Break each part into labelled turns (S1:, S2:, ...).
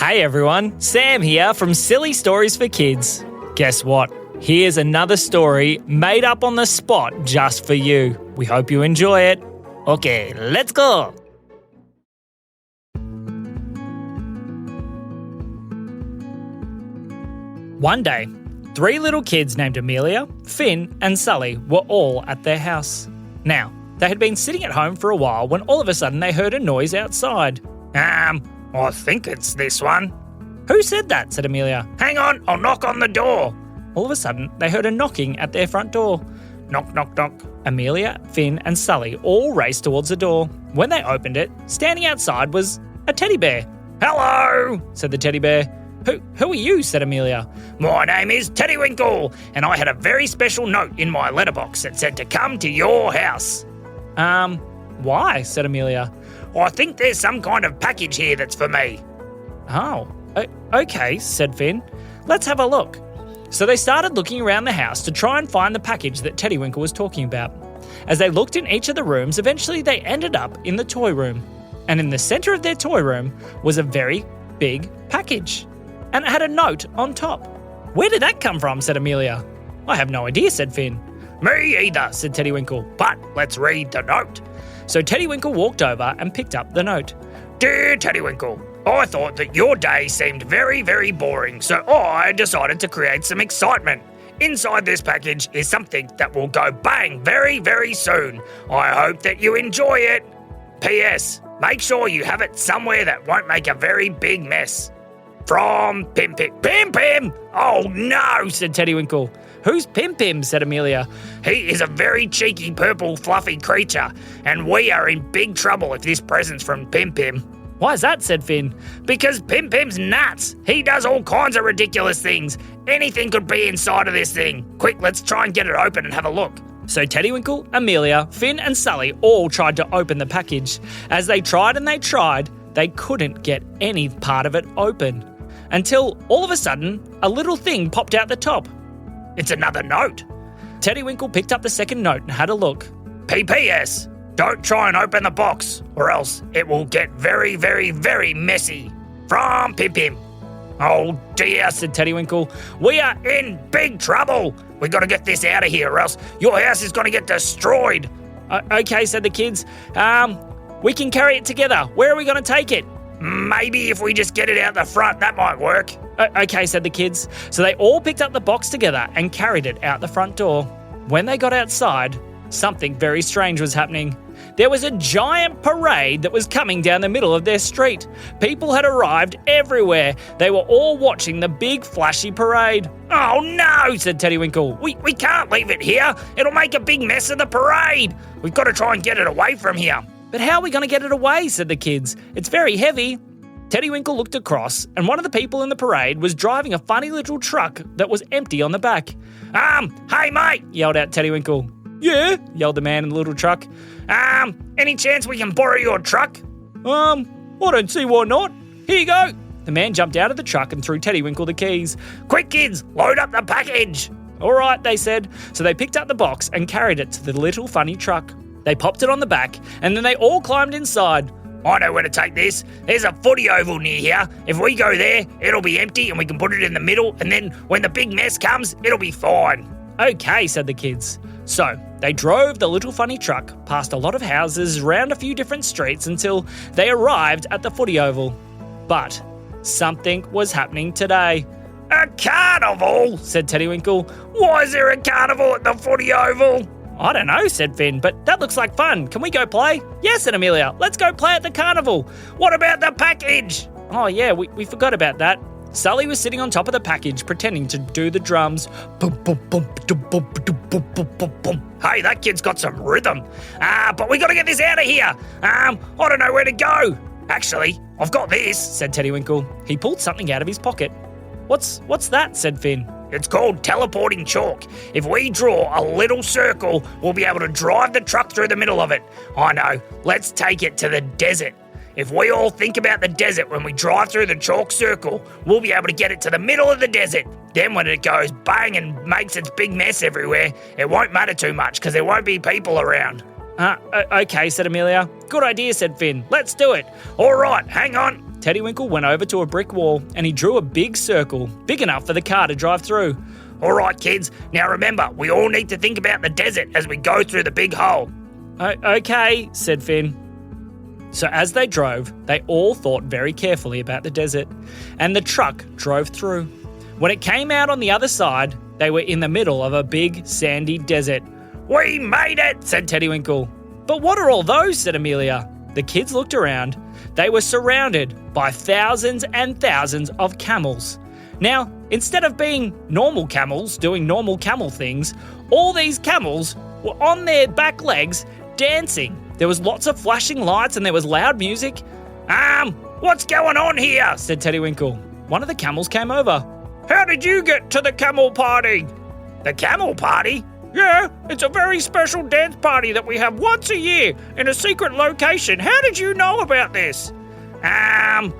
S1: Hey everyone, Sam here from Silly Stories for Kids. Guess what? Here's another story made up on the spot just for you. We hope you enjoy it. Okay, let's go. One day, 3 little kids named Amelia, Finn and Sully were all at their house. Now, they had been sitting at home for a while when all of a sudden they heard a noise outside.
S2: I think it's this one.
S1: Who said that? Said Amelia.
S2: Hang on, I'll knock on the door.
S1: All of a sudden, they heard a knocking at their front door.
S2: Knock, knock, knock.
S1: Amelia, Finn and Sully all raced towards the door. When they opened it, standing outside was a teddy bear.
S2: Hello,
S1: said the teddy bear. Who are you? Said Amelia.
S2: My name is Teddywinkle, and I had a very special note in my letterbox that said to come to your house.
S1: Why? Said Amelia.
S2: I think there's some kind of package here that's for me.
S1: Oh, okay, said Finn. Let's have a look. So they started looking around the house to try and find the package that Teddywinkle was talking about. As they looked in each of the rooms, eventually they ended up in the toy room. And in the centre of their toy room was a very big package. And it had a note on top. Where did that come from? Said Amelia. I have no idea, said Finn.
S2: Me either, said Teddywinkle, but let's read the note.
S1: So Teddywinkle walked over and picked up the note.
S2: Dear Teddywinkle, I thought that your day seemed very, very boring, so I decided to create some excitement. Inside this package is something that will go bang very, very soon. I hope that you enjoy it. P.S. Make sure you have it somewhere that won't make a very big mess. From Pim Pim. Pim Pim! Oh no, said Teddywinkle.
S1: Who's Pim Pim? Said Amelia.
S2: He is a very cheeky purple fluffy creature, and we are in big trouble if this present's from Pim Pim.
S1: Why is that? Said Finn.
S2: Because Pim Pim's nuts. He does all kinds of ridiculous things. Anything could be inside of this thing. Quick, let's try and get it open and have a look.
S1: So Teddywinkle, Amelia, Finn and Sully all tried to open the package. As they tried and they tried, they couldn't get any part of it open. Until all of a sudden, a little thing popped out the top.
S2: It's another note.
S1: Teddywinkle picked up the second note and had a look.
S2: P.P.S. Don't try and open the box, or else it will get very, very, very messy. From Pim Pim. Oh dear, said Teddywinkle. We are in big trouble. We got to get this out of here, or else your house is going to get destroyed.
S1: Okay, said the kids. We can carry it together. Where are we going to take it?
S2: Maybe if we just get it out the front, that might work.
S1: Okay, said the kids. So they all picked up the box together and carried it out the front door. When they got outside, something very strange was happening. There was a giant parade that was coming down the middle of their street. People had arrived everywhere. They were all watching the big flashy parade.
S2: Oh no, said Teddywinkle. We can't leave it here. It'll make a big mess of the parade. We've got to try and get it away from here.
S1: But how are we going to get it away? Said the kids. It's very heavy. Teddywinkle looked across, and one of the people in the parade was driving a funny little truck that was empty on the back.
S2: Hey mate,
S1: yelled out Teddywinkle. Yeah, yelled the man in the little truck.
S2: Any chance we can borrow your truck?
S1: I don't see why not. Here you go. The man jumped out of the truck and threw Teddywinkle the keys.
S2: Quick kids, load up the package.
S1: All right, they said. So they picked up the box and carried it to the little funny truck. They popped it on the back, and then they all climbed inside.
S2: I know where to take this. There's a footy oval near here. If we go there, it'll be empty and we can put it in the middle, and then when the big mess comes, it'll be fine.
S1: Okay, said the kids. So they drove the little funny truck past a lot of houses, round a few different streets until they arrived at the footy oval. But something was happening today.
S2: A carnival, said Teddywinkle. Why is there a carnival at the footy oval?
S1: I don't know, said Finn, but that looks like fun. Can we go play? Yes, said Amelia. Let's go play at the carnival.
S2: What about the package?
S1: Oh yeah, we forgot about that. Sully was sitting on top of the package pretending to do the drums. Boom, boom, boom, boom, boom, boom, boom, boom, boom, boom.
S2: Hey, that kid's got some rhythm. But we got to get this out of here. I don't know where to go. Actually, I've got this, said Teddywinkle.
S1: He pulled something out of his pocket. What's that? Said Finn.
S2: It's called teleporting chalk. If we draw a little circle, we'll be able to drive the truck through the middle of it. I know. Let's take it to the desert. If we all think about the desert when we drive through the chalk circle, we'll be able to get it to the middle of the desert. Then when it goes bang and makes its big mess everywhere, it won't matter too much because there won't be people around.
S1: Okay, said Amelia. Good idea, said Finn. Let's do it.
S2: All right, hang on.
S1: Teddywinkle went over to a brick wall and he drew a big circle, big enough for the car to drive through.
S2: All right, kids. Now remember, we all need to think about the desert as we go through the big hole.
S1: Okay, said Finn. So as they drove, they all thought very carefully about the desert, and the truck drove through. When it came out on the other side, they were in the middle of a big sandy desert.
S2: We made it, said Teddywinkle.
S1: But what are all those, said Amelia. The kids looked around. They were surrounded by thousands and thousands of camels. Now, instead of being normal camels doing normal camel things, all these camels were on their back legs dancing. There was lots of flashing lights and there was loud music.
S2: What's going on here?
S1: Said Teddywinkle. One of the camels came over.
S2: How did you get to the camel party? The camel party?
S1: Yeah, it's a very special dance party that we have once a year in a secret location. How did you know about this?
S2: I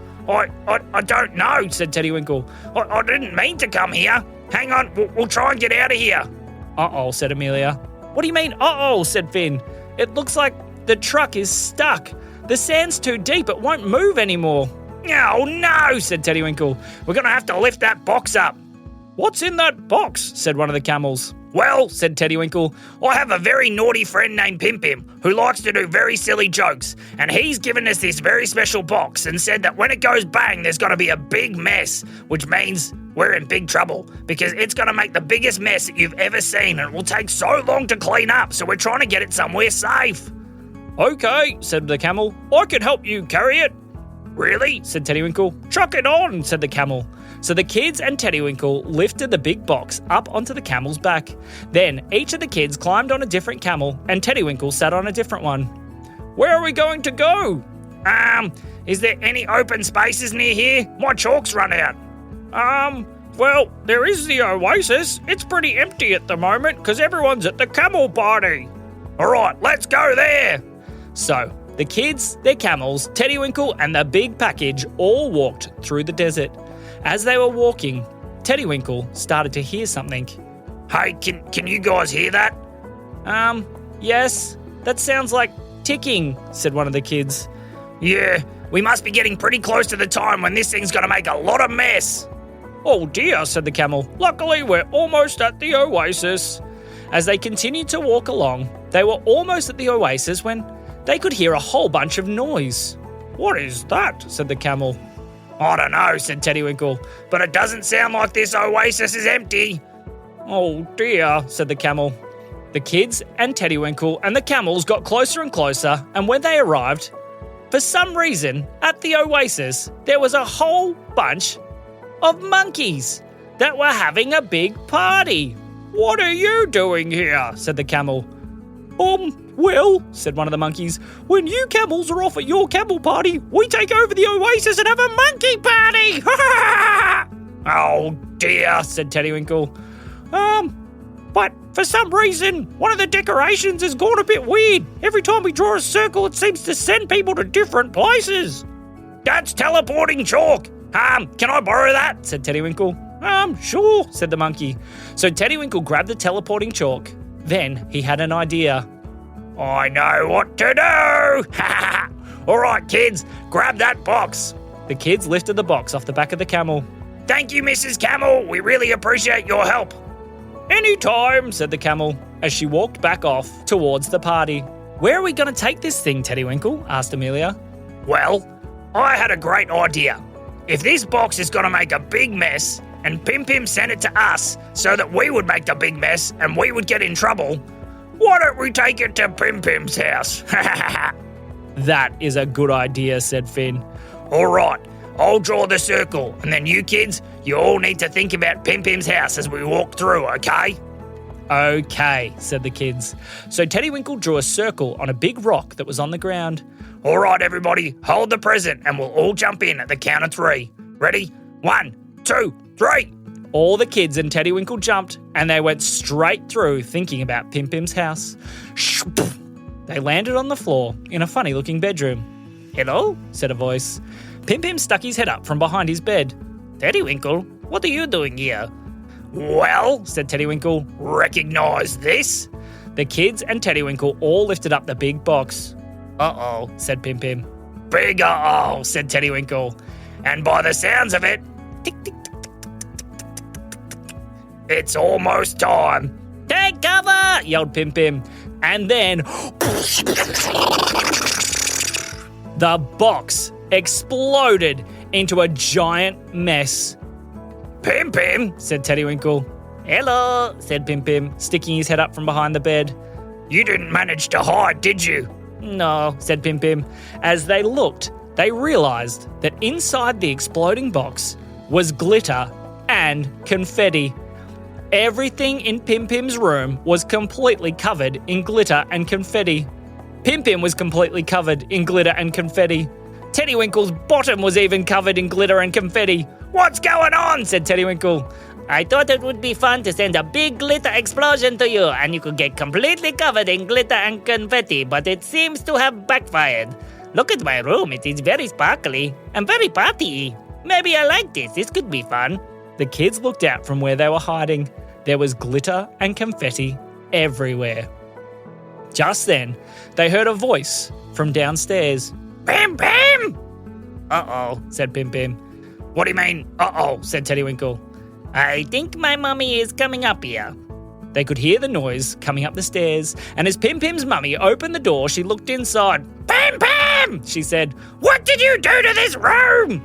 S2: don't know,
S1: said Teddywinkle.
S2: I didn't mean to come here. Hang on, we'll try and get out of here.
S1: Uh-oh, said Amelia. What do you mean, uh-oh, said Finn. It looks like the truck is stuck. The sand's too deep, it won't move anymore.
S2: Oh, no, said Teddywinkle. We're going to have to lift that box up.
S1: What's in that box? Said one of the camels.
S2: Well, said Teddywinkle, I have a very naughty friend named Pim Pim who likes to do very silly jokes, and he's given us this very special box and said that when it goes bang, there's going to be a big mess, which means we're in big trouble because it's going to make the biggest mess that you've ever seen and it will take so long to clean up, so we're trying to get it somewhere safe.
S1: Okay, said the camel. I can help you carry it.
S2: Really?
S1: Said Teddywinkle. Chuck it on, said the camel. So the kids and Teddywinkle lifted the big box up onto the camel's back. Then each of the kids climbed on a different camel and Teddywinkle sat on a different one. Where are we going to go?
S2: Is there any open spaces near here? My chalk's run out.
S1: Well, there is the oasis. It's pretty empty at the moment because everyone's at the camel party.
S2: All right, let's go there.
S1: So the kids, their camels, Teddywinkle and the big package all walked through the desert. As they were walking, Teddywinkle started to hear something.
S2: Hey, can you guys hear that?
S1: Yes, that sounds like ticking, said one of the kids.
S2: Yeah, we must be getting pretty close to the time when this thing's going to make a lot of mess.
S1: Oh dear, said the camel. Luckily, we're almost at the oasis. As they continued to walk along, they were almost at the oasis when they could hear a whole bunch of noise. What is that? Said the camel.
S2: I don't know, said Teddywinkle, but it doesn't sound like this oasis is empty.
S1: Oh dear, said the camel. The kids and Teddywinkle and the camels got closer and closer, and when they arrived, for some reason, at the oasis, there was a whole bunch of monkeys that were having a big party. What are you doing here? Said the camel. Well, said one of the monkeys, when you camels are off at your camel party, we take over the oasis and have a monkey party!
S2: Oh dear,
S1: said Teddywinkle. But for some reason, one of the decorations has gone a bit weird. Every time we draw a circle, it seems to send people to different places.
S2: That's teleporting chalk. Can I borrow that?
S1: Said Teddywinkle. Sure, said the monkey. So Teddywinkle grabbed the teleporting chalk. Then he had an idea.
S2: I know what to do! All right, kids, grab that box.
S1: The kids lifted the box off the back of the camel.
S2: Thank you, Mrs. Camel. We really appreciate your help.
S1: Anytime, said the camel, as she walked back off towards the party. Where are we going to take this thing, Teddywinkle? Asked Amelia.
S2: Well, I had a great idea. If this box is going to make a big mess, and Pim Pim sent it to us so that we would make the big mess and we would get in trouble, why don't we take it to Pim Pim's house?
S1: That is a good idea, said Finn.
S2: All right, I'll draw the circle, and then you kids, you all need to think about Pim Pim's house as we walk through, okay?
S1: Okay, said the kids. So Teddywinkle drew a circle on a big rock that was on the ground.
S2: All right, everybody, hold the present and we'll all jump in at the count of 3. Ready? 1, 2, 3.
S1: All the kids and Teddywinkle jumped, and they went straight through thinking about Pim Pim's house. They landed on the floor in a funny-looking bedroom. Hello, said a voice. Pim Pim stuck his head up from behind his bed. Teddywinkle, what are you doing here?
S2: Well,
S1: said Teddywinkle,
S2: recognise this?
S1: The kids and Teddywinkle all lifted up the big box. Uh-oh, said Pim Pim.
S2: Big uh-oh, said Teddywinkle. And by the sounds of it, tick, tick, tick, it's almost time.
S1: Take cover, yelled Pim Pim. And then the box exploded into a giant mess.
S2: Pim Pim,
S1: Said Teddywinkle. Hello, said Pim Pim, sticking his head up from behind the bed.
S2: you didn't manage to hide, did you?
S1: No, said Pim Pim. As they looked, they realised that inside the exploding box was glitter and confetti. Everything in Pim Pim's room was completely covered in glitter and confetti. Pim Pim was completely covered in glitter and confetti. Teddywinkle's bottom was even covered in glitter and confetti.
S2: What's going on?
S1: Said Teddywinkle. I thought it would be fun to send a big glitter explosion to you and you could get completely covered in glitter and confetti, but it seems to have backfired. Look at my room, it is very sparkly and very party-y. Maybe I like this could be fun. The kids looked out from where they were hiding. There was glitter and confetti everywhere. Just then, they heard a voice from downstairs.
S2: Pim Pim!
S1: Uh-oh, said Pim Pim.
S2: What do you mean, uh-oh?
S1: Said Teddywinkle. I think my mummy is coming up here. They could hear the noise coming up the stairs, and as Pim Pim's mummy opened the door, she looked inside.
S2: Pim Pim!
S1: She said,
S2: What did you do to this room?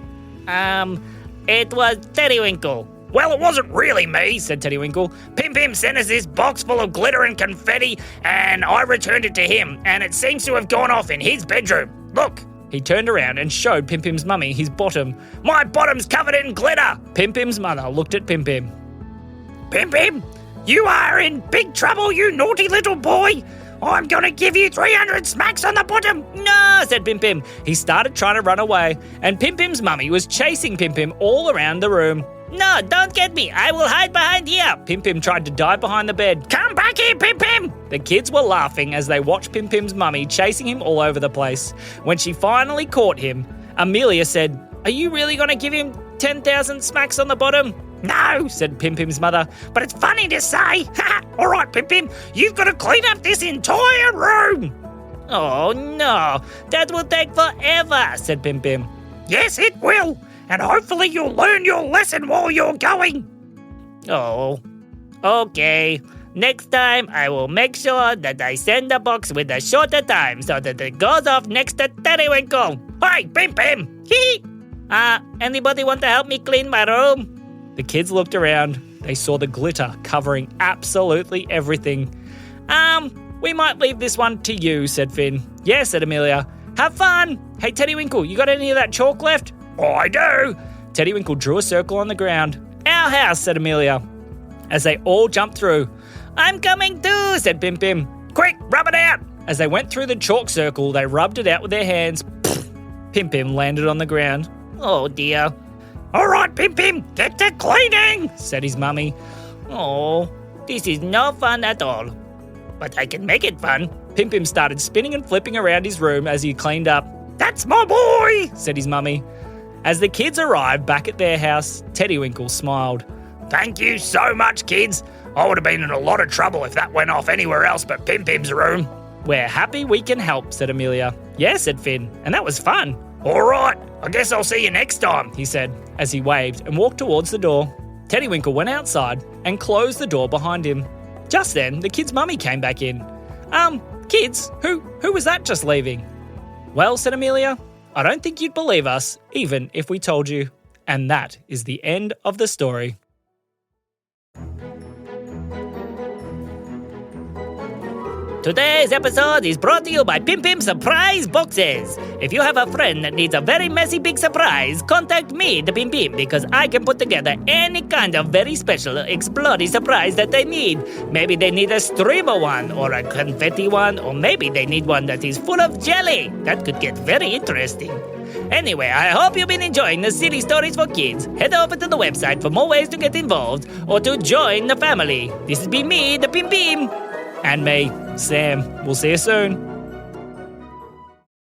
S1: It was Teddywinkle.
S2: Well, it wasn't really me, said Teddywinkle. Pim Pim sent us this box full of glitter and confetti, and I returned it to him, and it seems to have gone off in his bedroom. Look.
S1: He turned around and showed Pim Pim's mummy his bottom.
S2: My bottom's covered in glitter.
S1: Pim Pim's mother looked at Pim Pim.
S2: Pim Pim, you are in big trouble, you naughty little boy. I'm going to give you 300 smacks on the bottom.
S1: No, said Pim Pim. He started trying to run away, and Pim Pim's mummy was chasing Pim Pim all around the room. No, don't get me. I will hide behind here. Pim Pim tried to dive behind the bed.
S2: Come back here, Pim Pim.
S1: The kids were laughing as they watched Pim Pim's mummy chasing him all over the place. When she finally caught him, Amelia said, Are you really going to give him 10,000 smacks on the bottom?
S2: No,
S1: said Pim Pim's mother.
S2: But it's funny to say. All right, Pim Pim, you've got to clean up this entire room.
S1: Oh, no. That will take forever, said Pim Pim.
S2: Yes, it will. And hopefully you'll learn your lesson while you're going.
S1: Oh, okay. Next time, I will make sure that I send the box with a shorter time so that it goes off next to Teddywinkle.
S2: Hey, Pim Pim. Hee.
S1: Anybody want to help me clean my room? The kids looked around. They saw the glitter covering absolutely everything. We might leave this one to you, said Finn. Yes, said Amelia. Have fun. Hey, Teddywinkle, you got any of that chalk left?
S2: I do.
S1: Teddywinkle drew a circle on the ground. Our house, said Amelia. As they all jumped through. I'm coming too, said Pim Pim.
S2: Quick, rub it out.
S1: As they went through the chalk circle, they rubbed it out with their hands. Pim Pim landed on the ground. Oh dear.
S2: All right, Pim Pim, get to cleaning,
S1: said his mummy. Oh, this is no fun at all.
S2: But I can make it fun.
S1: Pim Pim started spinning and flipping around his room as he cleaned up.
S2: That's my boy,
S1: said his mummy. As the kids arrived back at their house, Teddywinkle smiled.
S2: Thank you so much, kids. I would have been in a lot of trouble if that went off anywhere else but Pim Pim's room.
S1: We're happy we can help, said Amelia. Yes, said Finn, and that was fun.
S2: All right, I guess I'll see you next time,
S1: he said, as he waved and walked towards the door. Teddywinkle went outside and closed the door behind him. Just then, the kid's mummy came back in. Kids, who was that just leaving? Well, said Amelia, I don't think you'd believe us, even if we told you. And that is the end of the story. Today's episode is brought to you by Pim Pim Surprise Boxes. If you have a friend that needs a very messy big surprise, contact me, the Pim Pim, because I can put together any kind of very special explodey surprise that they need. Maybe they need a streamer one, or a confetti one, or maybe they need one that is full of jelly. That could get very interesting. Anyway, I hope you've been enjoying the silly stories for kids. Head over to the website for more ways to get involved or to join the family. This has been me, the Pim Pim. And me, Sam. We'll see you soon.